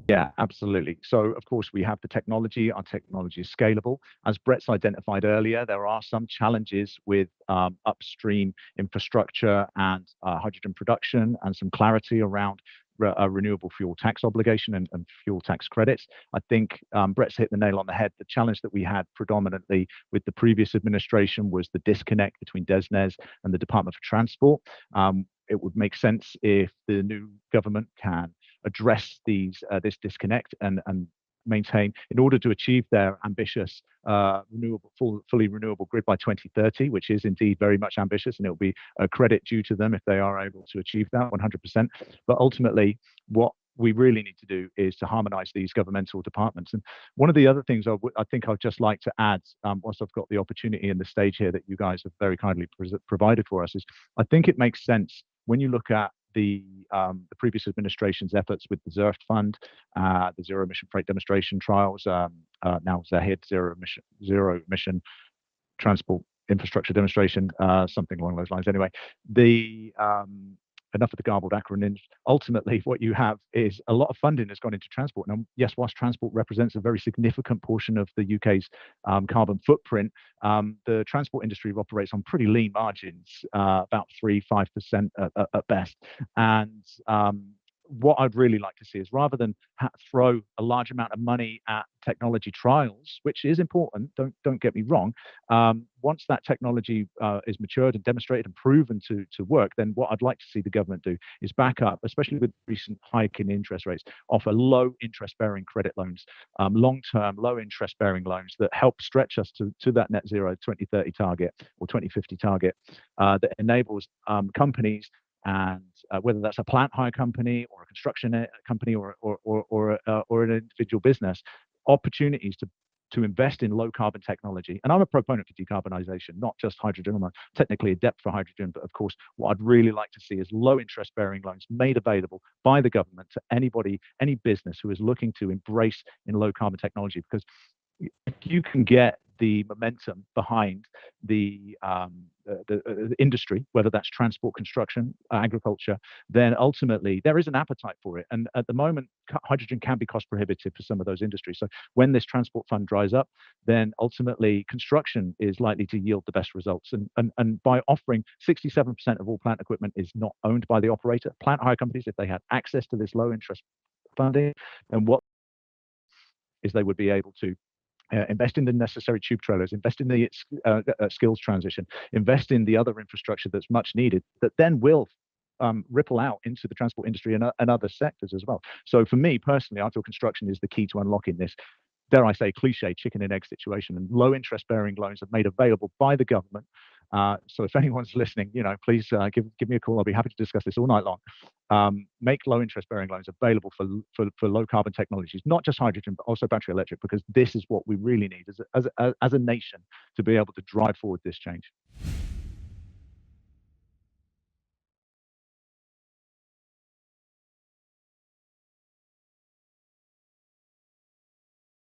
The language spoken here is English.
Yeah, absolutely. So, of course, we have the technology. Our technology is scalable. As Brett's identified earlier, there are some challenges with upstream infrastructure and hydrogen production, and some clarity around renewable fuel tax obligation and fuel tax credits. I think Brett's hit the nail on the head. The challenge that we had predominantly with the previous administration was the disconnect between DESNZ and the Department for Transport. It would make sense if the new government can address this disconnect and maintain, in order to achieve their ambitious fully renewable grid by 2030, which is indeed very much ambitious, and it'll be a credit due to them if they are able to achieve that 100%. But ultimately, what we really need to do is to harmonize these governmental departments. And one of the other things I think I'd just like to add, whilst I've got the opportunity in the stage here that you guys have very kindly provided for us, is I think it makes sense when you look at the previous administration's efforts with the ZERF fund, the zero emission freight demonstration trials, now ZEHID, zero emission transport infrastructure demonstration, something along those lines. Anyway, the enough of the garbled acronyms. Ultimately, what you have is a lot of funding has gone into transport. Now, yes, whilst transport represents a very significant portion of the UK's carbon footprint, the transport industry operates on pretty lean margins, about 3-5% at best. And what I'd really like to see is, rather than throw a large amount of money at technology trials, which is important, don't get me wrong, once that technology is matured and demonstrated and proven to work, then what I'd like to see the government do is back up, especially with recent hike in interest rates, offer low interest bearing credit loans, long-term low interest bearing loans that help stretch us to that net zero 2030 target or 2050 target, that enables companies, and whether that's a plant hire company or a construction company or an individual business, opportunities to invest in low carbon technology. And I'm a proponent for decarbonisation, not just hydrogen. I'm technically adept for hydrogen, but of course, what I'd really like to see is low interest bearing loans made available by the government to anybody, any business who is looking to embrace in low carbon technology. Because if you can get the momentum behind the industry, whether that's transport, construction, agriculture, then ultimately there is an appetite for it. And at the moment, hydrogen can be cost prohibitive for some of those industries. So when this transport fund dries up, then ultimately construction is likely to yield the best results. And by offering 67% of all plant equipment is not owned by the operator, plant hire companies, if they had access to this low interest funding, and what is they would be able to invest in the necessary tube trailers, invest in the skills transition, invest in the other infrastructure that's much needed, that then will ripple out into the transport industry and other sectors as well. So for me personally, I feel construction is the key to unlocking this, dare I say, cliche chicken and egg situation. And low interest bearing loans are made available by the government. So if anyone's listening, please give me a call. I'll be happy to discuss this all night long. Make low interest bearing loans available for low carbon technologies, not just hydrogen, but also battery electric, because this is what we really need as a nation to be able to drive forward this change.